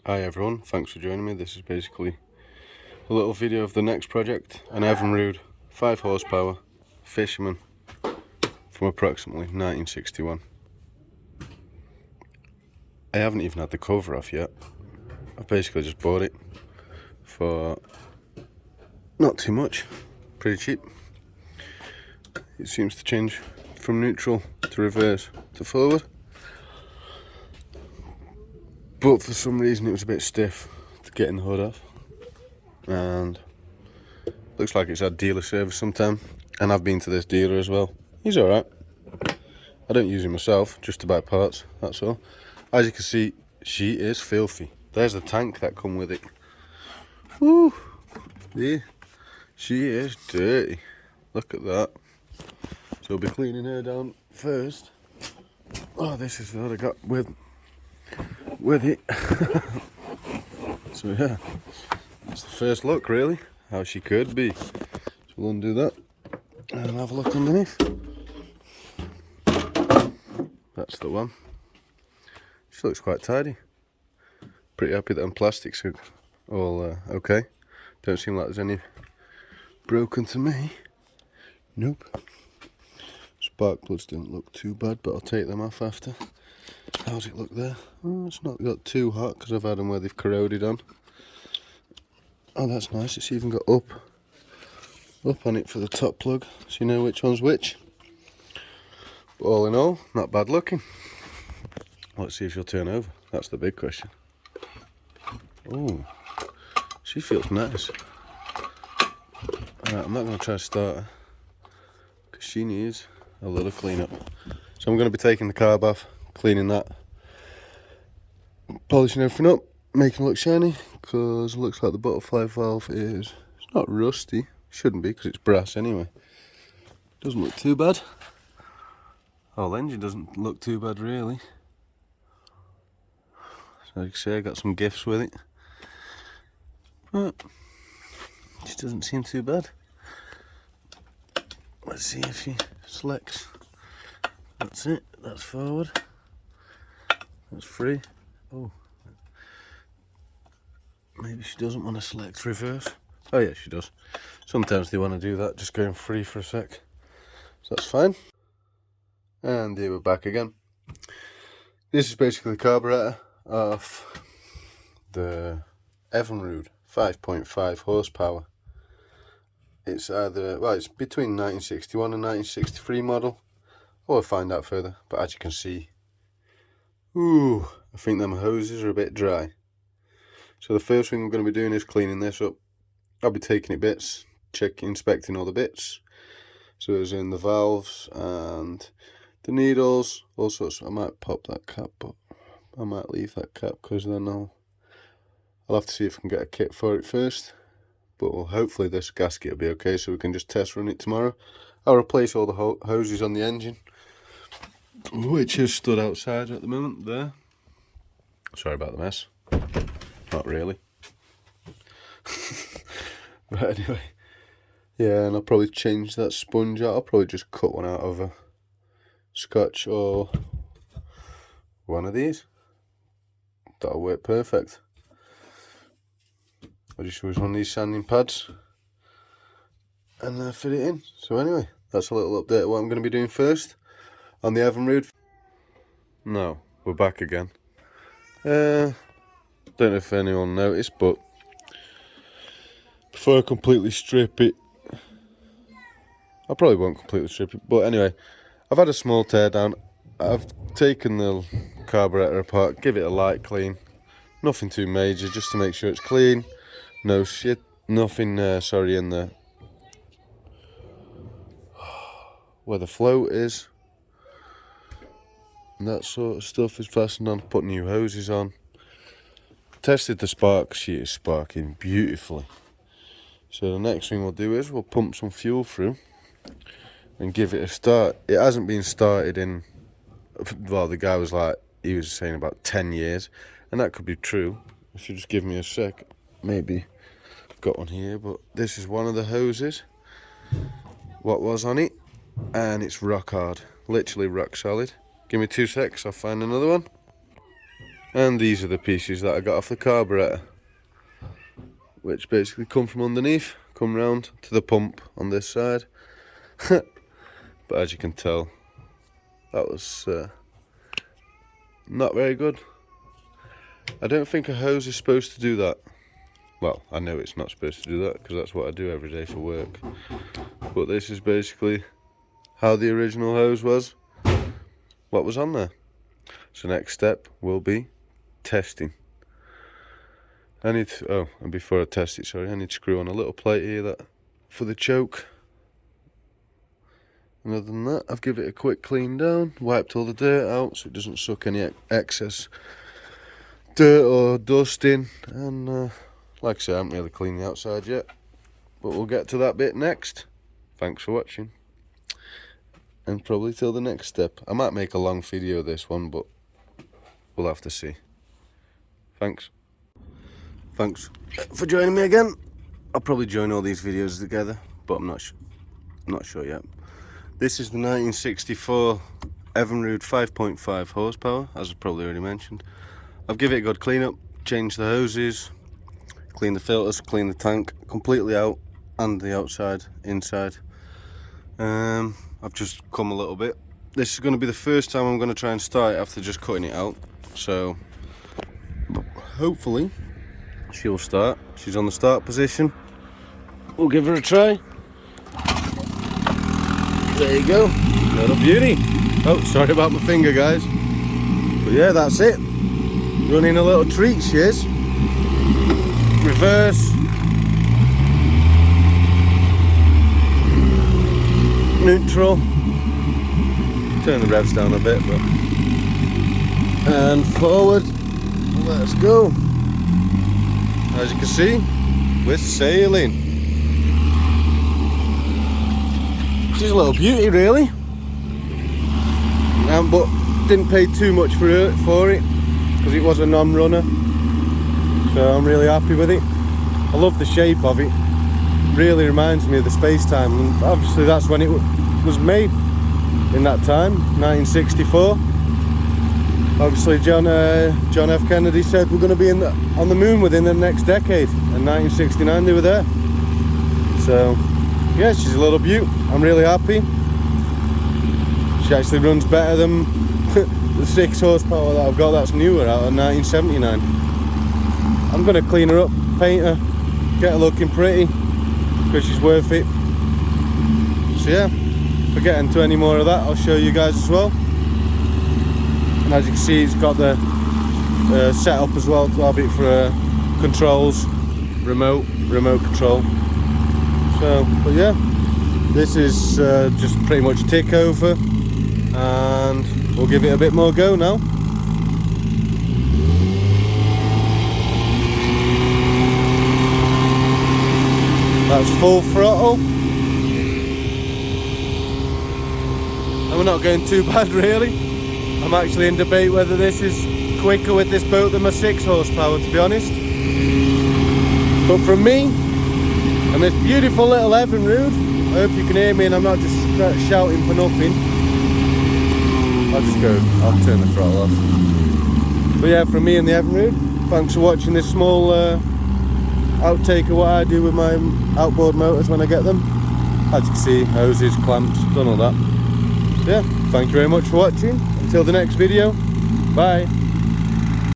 Hi everyone, thanks for joining me. This is basically a little video of the next project, an Evinrude 5 horsepower fisherman from approximately 1961. I haven't even had the cover off yet. I've basically just bought it for not too much, pretty cheap. It seems to change from neutral to reverse to forward, but for some reason it was a bit stiff to getting the hood off, and looks like it's had dealer service sometime, and I've been to this dealer as well. He's alright. I don't use it myself, just to buy parts, that's all. As you can see, she is filthy. There's the tank that come with it. Woo! Yeah, she is dirty. Look at that. So we'll be cleaning her down first. Oh, this is what I got with it. So yeah, that's the first look really, how she could be. So we'll undo that and have a look underneath. That's the one. She looks quite tidy. Pretty happy that them plastics are all okay. Don't seem like there's any broken to me. Nope. Spark plugs don't look too bad, but I'll take them off after. How's it look there? Oh, it's not got too hot because I've had them where they've corroded on. Oh, that's nice. It's even got up on it for the top plug, so you know which one's which. But all in all, not bad looking. Let's see if she'll turn over. That's the big question. Oh, she feels nice. Alright, I'm not going to try to start her because she needs a little cleanup. So I'm going to be taking the carb off, cleaning that, polishing everything up, making it look shiny, because it looks like the butterfly valve is, it's not rusty, shouldn't be because it's brass anyway. Doesn't look too bad. Whole engine doesn't look too bad really. So like I say, I got some gifts with it, but she doesn't seem too bad. Let's see if she selects. That's it, that's forward, that's free. Oh, maybe she doesn't want to select reverse. Oh yeah, she does. Sometimes they want to do that, just going free for a sec. So that's fine. And here we're back again. This is basically the carburetor of the Evinrude 5.5 horsepower. It's either, well, it's between 1961 and 1963 model. We'll find out further, but as you can see, ooh, I think them hoses are a bit dry. So the first thing we're going to be doing is cleaning this up. I'll be taking it bits, inspecting all the bits. So as in the valves and the needles, all sorts. I might pop that cap, but I might leave that cap because then I'll have to see if I can get a kit for it first. But well, hopefully this gasket will be okay, so we can just test run it tomorrow. I'll replace all the hoses on the engine, which is stood outside at the moment there. Sorry about the mess. Not really. But anyway, yeah, and I'll probably change that sponge out. I'll probably just cut one out of a Scotch or one of these. That'll work perfect. I'll just use one of these sanding pads and fit it in. So anyway, that's a little update of what I'm going to be doing first on the Evinrude. Now, we're back again. Don't know if anyone noticed, but before I completely strip it, I probably won't completely strip it, but anyway, I've had a small tear down. I've taken the carburetor apart, give it a light clean. Nothing too major, just to make sure it's clean. No shit, nothing, in the, where the float is. And that sort of stuff is fastened on, put new hoses on. Tested the spark, she is sparking beautifully. So the next thing we'll do is we'll pump some fuel through and give it a start. It hasn't been started in, well, the guy was like, he was saying about 10 years, and that could be true. If you just give me a sec, maybe I've got one here, but this is one of the hoses, what was on it, and it's rock hard, literally rock solid. Give me 2 secs, I'll find another one. And these are the pieces that I got off the carburetor, which basically come from underneath, come round to the pump on this side. But as you can tell, that was not very good. I don't think a hose is supposed to do that. Well, I know it's not supposed to do that because that's what I do every day for work. But this is basically how the original hose was, what was on there. So next step will be testing. I need to, oh, and before I test it, sorry, I need to screw on a little plate here that for the choke. And other than that, I've given it a quick clean down, wiped all the dirt out so it doesn't suck any excess dirt or dust in. And like I say, I haven't really cleaned the outside yet, but we'll get to that bit next. Thanks for watching, and probably till the next step. I might make a long video of this one, but we'll have to see. Thanks for joining me again. I'll probably join all these videos together, but I'm not sure yet. This is the 1964 Evinrude 5.5 horsepower, as I've probably already mentioned. I've given it a good clean up, changed the hoses, cleaned the filters, cleaned the tank completely out, and the outside, inside. I've just come a little bit. This is going to be the first time I'm going to try and start it after just cutting it out. So hopefully she'll start. She's on the start position. We'll give her a try. There you go. Little beauty. Oh, sorry about my finger, guys. But yeah, that's it. Running a little treat, she is. Reverse. Neutral. Turn the revs down a bit, but. And forward. Let's go. As you can see, we're sailing. She's a little beauty, really. But didn't pay too much for it because it was a non-runner. So I'm really happy with it. I love the shape of it. Really reminds me of the space-time. And obviously that's when it was made, in that time, 1964. Obviously John F. Kennedy said we're going to be on the moon within the next decade. In 1969 they were there. So yeah, she's a little beaut. I'm really happy. She actually runs better than the 6 horsepower that I've got that's newer out of 1979. I'm going to clean her up, paint her, get her looking pretty, because she's worth it. So yeah, if I get into any more of that, I'll show you guys as well. And as you can see, it's got the setup as well to have it for controls, remote control. So, but yeah, this is just pretty much tick over, and we'll give it a bit more go now. That's full throttle, and we're not going too bad really. I'm actually in debate whether this is quicker with this boat than my 6 horsepower, to be honest. But from me, and this beautiful little Evinrude, I hope you can hear me and I'm not just shouting for nothing. I'll turn the throttle off. But yeah, from me and the Evinrude, thanks for watching this small outtake of what I do with my outboard motors when I get them. As you can see, hoses, clamps, done all that. Yeah, thank you very much for watching. Until the next video, bye.